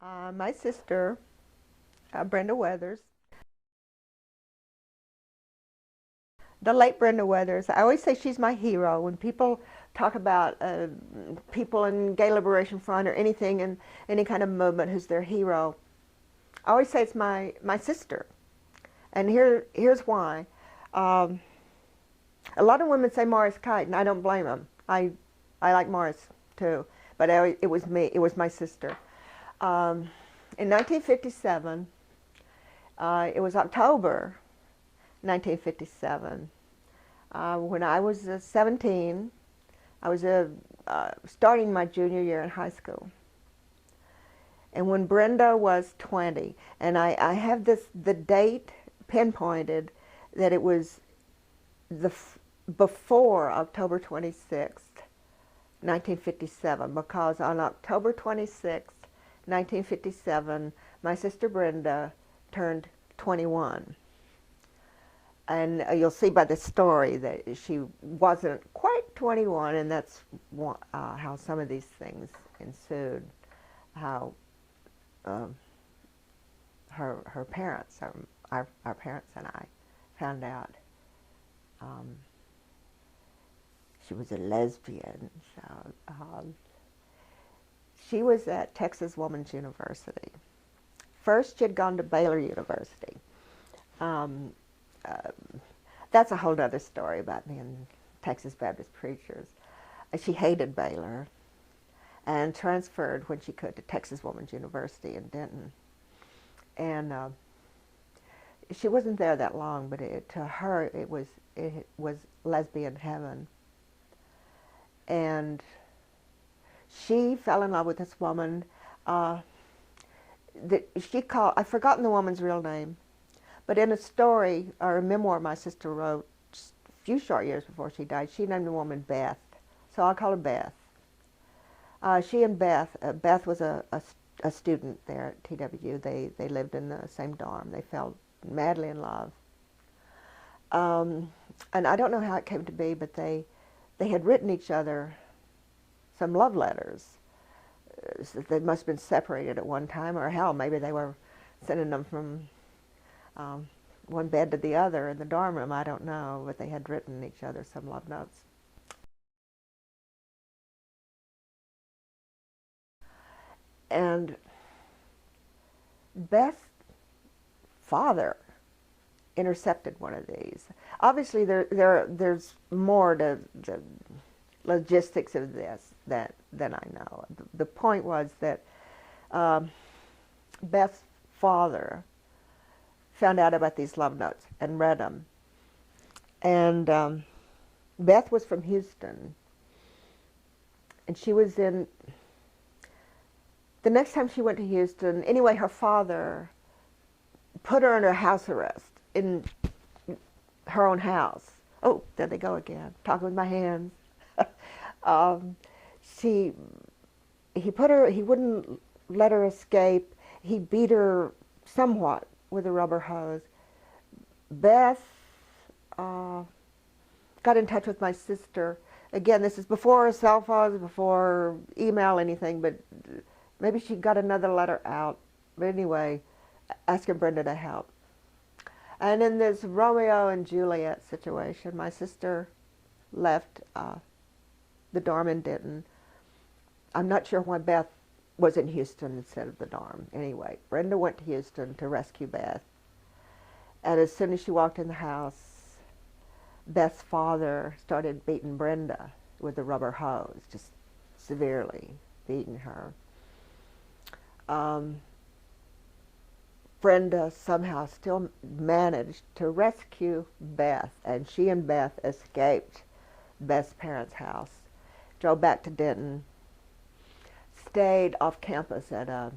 My sister, Brenda Weathers, the late Brenda Weathers. I always say she's my hero. When people talk about people in Gay Liberation Front or anything in any kind of movement who's their hero, I always say it's my sister. And here's why. Um, a lot of women say Morris Kite, and I don't blame them. I like Morris too, but it was me. It was my sister. Um, in 1957, it was October 1957. When I was 17, I was starting my junior year in high school. And when Brenda was 20, and I have the date pinpointed that it was before October 26th, 1957, because on October 26th, 1957, my sister Brenda turned 21. And you'll see by the story that she wasn't quite 21, and that's how some of these things ensued. How her parents, our parents and I, found out she was a lesbian. So, she was at Texas Woman's University. First, she had gone to Baylor University. Um, uh, that's a whole other story about me and Texas Baptist preachers. She hated Baylor and transferred when she could to Texas Woman's University in Denton. And she wasn't there that long, but to her it was lesbian heaven. And she fell in love with this woman that she called, I've forgotten the woman's real name, but in a story or a memoir my sister wrote just a few short years before she died, she named the woman Beth. So I'll call her Beth. She and Beth was a student there at TW. They lived in the same dorm. They fell madly in love. And I don't know how it came to be, but they had written each other some love letters. They must have been separated at one time, or hell, maybe they were sending them from one bed to the other in the dorm room. I don't know, but they had written each other some love notes. And Beth's father intercepted one of these. Obviously, there's more to the logistics of this than I know. The point was that Beth's father found out about these love notes and read them. And Beth was from Houston, and she was in. The next time she went to Houston, anyway, her father put her under house arrest in her own house. Oh, there they go again, talking with my hands. um, he wouldn't let her escape. He beat her somewhat with a rubber hose. Beth got in touch with my sister. Again, this is before cell phones, before email, anything, but maybe she got another letter out. But anyway, asking Brenda to help. And in this Romeo and Juliet situation, my sister left the dorm in Denton. I'm not sure why Beth was in Houston instead of the dorm. Anyway, Brenda went to Houston to rescue Beth. And as soon as she walked in the house, Beth's father started beating Brenda with a rubber hose, just severely beating her. Brenda somehow still managed to rescue Beth, and she and Beth escaped Beth's parents' house, drove back to Denton, stayed off campus at a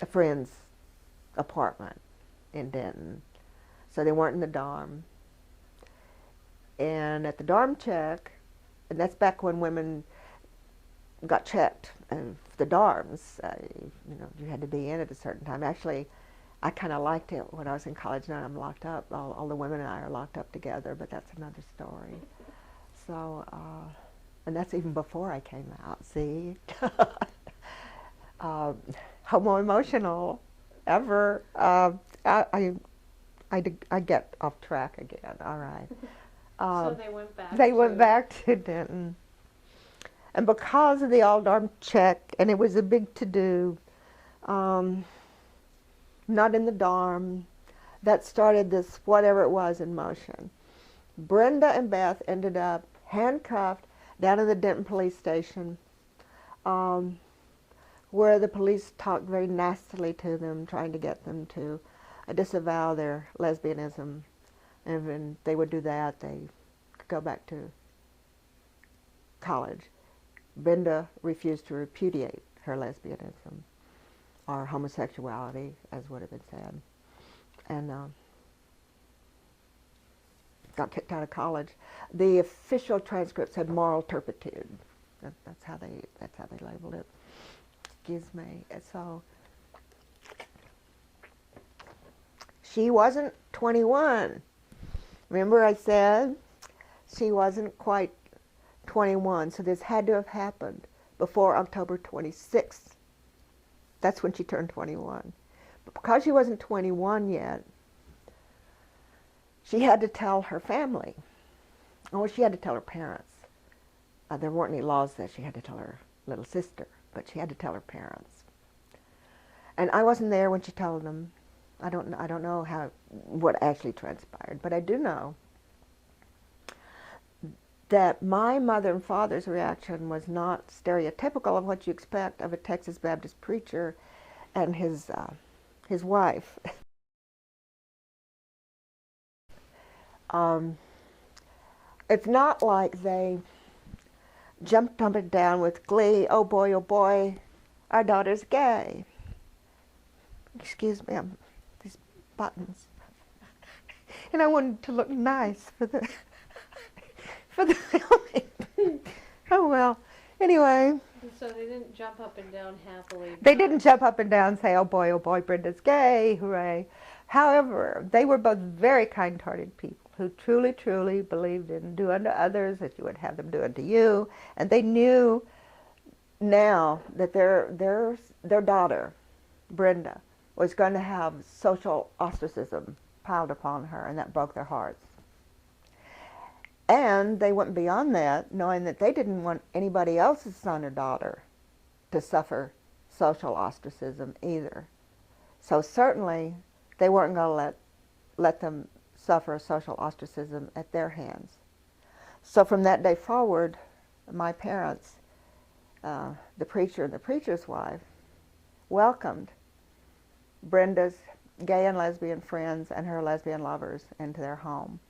friend's apartment in Denton. So they weren't in the dorm. And at the dorm check, and that's back when women got checked the dorms. You had to be in at a certain time. Actually, I kind of liked it when I was in college. Now I'm locked up. All the women and I are locked up together, but that's another story. So, and that's even before I came out. See, uh, homo-emotional ever. I, I get off track again. All right. So they went back. They went back to Denton. And because of the all-dorm check, and it was a big to-do, not in the dorm, that started this whatever it was in motion. Brenda and Beth ended up handcuffed down at the Denton police station, where the police talked very nastily to them, trying to get them to disavow their lesbianism. And when they would do that, they could go back to college. Brenda refused to repudiate her lesbianism or homosexuality, as would have been said, and got kicked out of college. The official transcript said moral turpitude. That's how they labeled it. Excuse me. So she wasn't 21. Remember I said she wasn't quite 21, so this had to have happened before October 26th. That's when she turned 21. But because she wasn't 21 yet, she had to tell her family. Oh, she had to tell her parents. There weren't any laws that she had to tell her little sister, but she had to tell her parents. And I wasn't there when she told them. I don't know what actually transpired, but I do know that my mother and father's reaction was not stereotypical of what you expect of a Texas Baptist preacher and his wife. It's not like they jumped up and down with glee, oh boy, our daughter's gay. Excuse me, these buttons. And I wanted to look nice for the filming. Oh well. Anyway. So they didn't jump up and down happily. They didn't jump up and down and say, oh boy, Brenda's gay, hooray. However, they were both very kind-hearted people who truly, truly believed in do unto others as you would have them do unto you. And they knew now that their daughter, Brenda, was going to have social ostracism piled upon her, and that broke their hearts. And they went beyond that, knowing that they didn't want anybody else's son or daughter to suffer social ostracism either. So certainly they weren't going to let them suffer social ostracism at their hands. So from that day forward, my parents, the preacher and the preacher's wife, welcomed Brenda's gay and lesbian friends and her lesbian lovers into their home.